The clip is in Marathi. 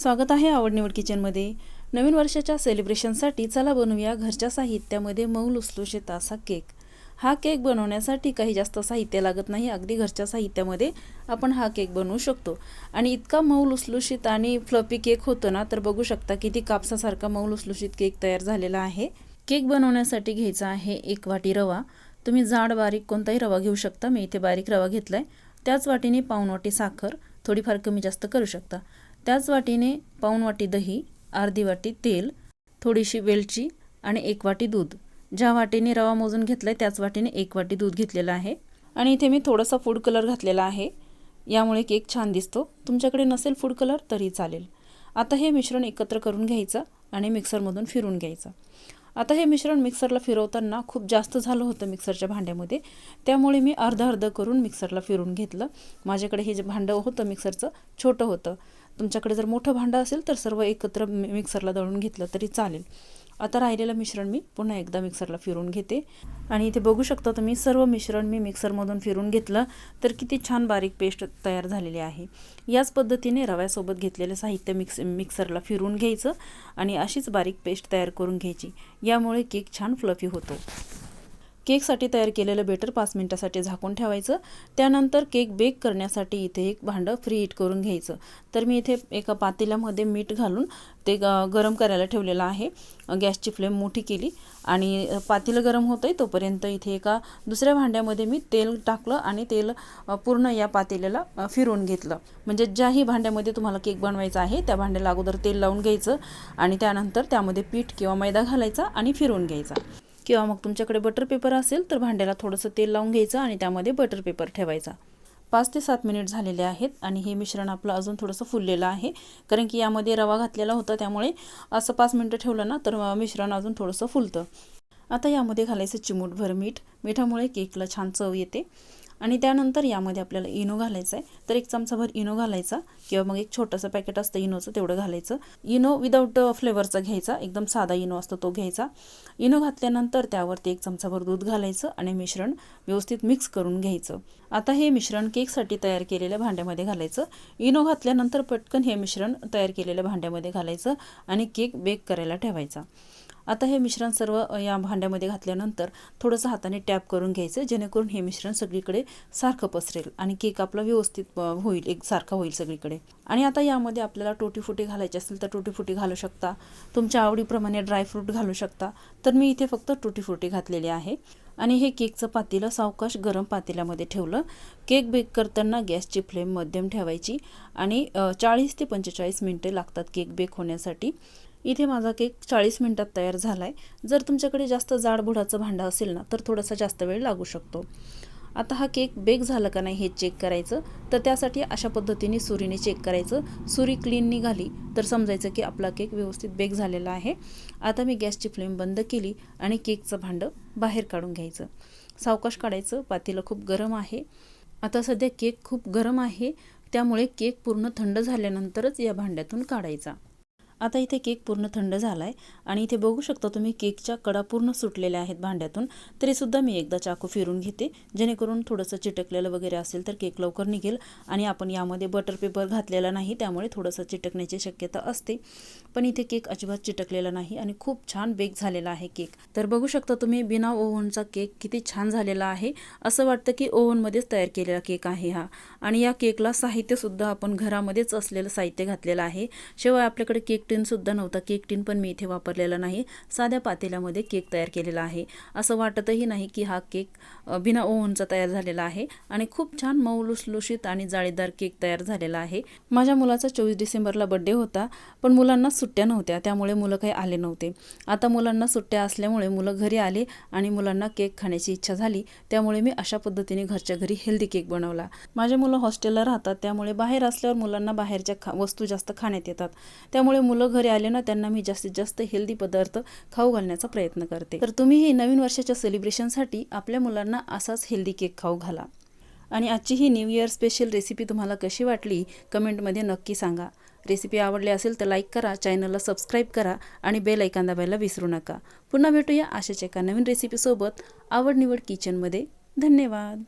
स्वागत आहे आवड निवड किचनमध्ये। नवीन वर्षाच्या सेलिब्रेशनसाठी चला बनवूया घरच्या साहित्यामध्ये मऊ लुसलुशीत असा केक। हा केक बनवण्यासाठी काही जास्त साहित्य लागत नाही, अगदी घरच्या साहित्यामध्ये आपण हा केक बनवू शकतो। आणि इतका मऊ लुसलुशीत आणि फ्लफी केक होतो ना, तर बघू शकता किती कापसासारखा मऊ लुसलुशीत केक तयार झालेला आहे। केक बनवण्यासाठी घ्यायचा आहे 1 वाटी रवा। तुम्ही जाड बारीक कोणताही रवा घेऊ शकता, मी इथे बारीक रवा घेतलाय। त्याच वाटीने पाऊण वाटी साखर, थोडीफार कमी जास्त करू शकता। त्याच वाटीने पाऊण वाटी दही, अर्धी वाटी तेल, थोडीशी वेलची आणि 1 वाटी दूध। ज्या वाटीने रवा मोजून घेतलाय त्याच वाटीने 1 वाटी दूध घेतलेला आहे। आणि इथे मी थोडासा फूड कलर घातलेला आहे, यामुळे केक छान दिसतो। तुमच्याकडे नसेल फूड कलर तरी चालेल। आता हे मिश्रण एकत्र करून घ्यायचं आणि मिक्सरमधून फिरवून घ्यायचं। आता हे मिश्रण मिक्सरला फिरवताना खूप जास्त झालं होतं मिक्सरच्या भांड्यामध्ये, त्यामुळे मी अर्ध करून मिक्सरला फिरवून घेतलं। माझ्याकडे हे जे भांडं होतं मिक्सरचं छोटं होतं, तुमच्याकडे जर मोठं भांडं असेल तर सर्व एकत्र मिक्सरला दळून घेतलं तरी चालेल। आता राहिलेलं मिश्रण मी पुन्हा एकदा मिक्सरला फिरवून घेते आणि इथे बघू शकता तुम्ही सर्व मिश्रण मी मिक्सरमधून फिरवून घेतलं तर किती छान बारीक पेस्ट तयार झालेली आहे। याच पद्धतीने रव्यासोबत घेतलेले साहित्य मिक्सरला फिरवून घ्यायचं आणि अशीच बारीक पेस्ट तयार करून घ्यायची, यामुळे केक छान फ्लफी होतो। केकसाठी तयार केलेलं बेटर 5 मिनिटांसाठी झाकून ठेवायचं। त्यानंतर केक बेक करण्यासाठी इथे एक भांडं फ्री हीट करून घ्यायचं। तर मी इथे एका पातेल्यामध्ये मीठ घालून ते गरम करायला ठेवलेलं आहे। गॅसची फ्लेम मोठी केली आणि पातेलं गरम होतंय तोपर्यंत इथे एका दुसऱ्या भांड्यामध्ये मी तेल टाकलं आणि तेल पूर्ण या पातेल्याला फिरवून घेतलं। म्हणजे ज्याही भांड्यामध्ये तुम्हाला केक बनवायचा आहे त्या भांड्याला अगोदर तेल लावून घ्यायचं आणि त्यानंतर त्यामध्ये पीठ किंवा मैदा घालायचा आणि फिरवून घ्यायचा। किंवा मग तुमच्याकडे बटर पेपर असेल तर भांड्याला थोडंसं तेल लावून घ्यायचं आणि त्यामध्ये बटर पेपर ठेवायचा। 5 ते 7 मिनिट झालेले आहेत आणि हे मिश्रण आपलं अजून थोडंसं फुललेलं आहे, कारण की यामध्ये रवा घातलेला होता, त्यामुळे असं 5 मिनिटं ठेवलं ना तर मिश्रण अजून थोडंसं फुलतं। आता यामध्ये घालायचं चिमूटभर मीठ, मिठामुळे केकला छान चव येते। आणि त्यानंतर यामध्ये आपल्याला इनो घालायचा आहे, तर 1 चमचाभर इनो घालायचा किंवा मग एक छोटंसं पॅकेट असतं इनोचं तेवढं घालायचं। इनो विदाऊट फ्लेवरचा घ्यायचा, एकदम साधा इनो असतो तो घ्यायचा। इनो घातल्यानंतर त्यावरती 1 चमचाभर दूध घालायचं आणि मिश्रण व्यवस्थित मिक्स करून घ्यायचं। आता हे मिश्रण केकसाठी तयार केलेल्या भांड्यामध्ये घालायचं। इनो घातल्यानंतर पटकन हे मिश्रण तयार केलेल्या भांड्यामध्ये घालायचं आणि केक बेक करायला ठेवायचा। आता हे मिश्रण सर्व या भांड्यामध्ये घातल्यानंतर थोडंसं हाताने टॅप करून घ्यायचं, जेणेकरून हे मिश्रण सगळीकडे सारखं पसरेल आणि केक आपला व्यवस्थित होईल, एकसारखा होईल सगळीकडे। आणि आता यामध्ये आपल्याला टुटी फ्रुटी घालायची असेल तर टुटी फ्रुटी घालू शकता, तुमच्या आवडीप्रमाणे ड्रायफ्रूट घालू शकता। तर मी इथे फक्त टुटी फ्रुटी घातलेली आहे। आणि हे केकचं पातेलं सावकाश गरम पातेल्यामध्ये ठेवलं। केक बेक करताना गॅसची फ्लेम मध्यम ठेवायची आणि 40 ते 45 मिनिटे लागतात केक बेक होण्यासाठी। इथे माझा केक 40 मिनिटात तयार झालाय। जर तुमच्याकडे जास्त जाड बुडाचं भांडं असेल ना तर थोडासा जास्त वेळ लागू शकतो। आता हा केक बेक झाला का नाही हे चेक करायचं, तर त्यासाठी अशा पद्धतीने सुरीने चेक करायचं। सुरी क्लीन निघाली तर समजायचं की आपला केक व्यवस्थित बेक झालेला आहे। आता मी गॅसची फ्लेम बंद केली आणि केकचं भांडं बाहेर काढून घ्यायचं। सावकाश काढायचं, पातेलं खूप गरम आहे। आता सध्या केक खूप गरम आहे, त्यामुळे केक पूर्ण थंड झाल्यानंतरच या भांड्यातून काढायचा। आता इथे केक पूर्ण थंड झालाय आणि इथे बघू शकता तुम्ही केकच्या कडा पूर्ण सुटलेल्या आहेत भांड्यातून। तरी सुद्धा मी एकदा चाकू फिरून घेते, जेणेकरून थोडंसं चिटकलेलं वगैरे असेल तर केक लवकर निघेल। आणि आपण यामध्ये बटर पेपर घातलेला नाही, त्यामुळे थोडंसं चिटकण्याची शक्यता असते, पण इथे केक अजिबात चिटकलेला नाही आणि खूप छान बेक झालेला आहे केक। तर बघू शकता तुम्ही बिना ओव्हनचा केक किती छान झालेला आहे। असं वाटतं की ओव्हनमध्येच तयार केलेला केक आहे हा। आणि या केकला साहित्य सुद्धा आपण घरामध्येच असलेलं साहित्य घातलेलं आहे। शिवाय आपल्याकडे केक टिन सुद्धा नव्हता, केक टिन पण मी इथे वापरलेला नाही, साध्या पातेल्यामध्ये केक तयार केलेला आहे। असं वाटतही नाही की हा केक बिना ओव्हनचा तयार झालेला आहे आणि खूप छान मऊ लुसलुशीत आणि जाळीदार केक तयार झालेला आहे। माझ्या मुलाचा 24 डिसेंबरला बर्थडे होता, पण मुलांना सुट्ट्या नव्हत्या, त्यामुळे मुलं काही आले नव्हते। आता मुलांना सुट्ट्या असल्यामुळे मुलं घरी आले आणि मुलांना केक खाण्याची इच्छा झाली, त्यामुळे मी अशा पद्धतीने घरच्या घरी हेल्दी केक बनवला। माझे मुलं हॉस्टेलला राहतात, त्यामुळे बाहेर असल्यावर मुलांना बाहेरच्या वस्तू जास्त खाण्यात येतात, त्यामुळे मुलं घरी आले ना त्यांना मी जास्तीत जास्त हेल्दी पदार्थ खाऊ घालण्याचा प्रयत्न करते। तर तुम्हीही नवीन वर्षाच्या सेलिब्रेशनसाठी आपल्या मुलांना असाच हेल्दी केक खाऊ घाला। आणि आजची ही न्यू इयर स्पेशल रेसिपी तुम्हाला कशी वाटली कमेंटमध्ये नक्की सांगा। रेसिपी आवडली असेल तर लाईक करा, चॅनलला सबस्क्राईब करा आणि बेल आयकॉन दाबायला विसरू नका। पुन्हा भेटूया अशाच एका नवीन रेसिपीसोबत आवड निवड किचनमध्ये। धन्यवाद।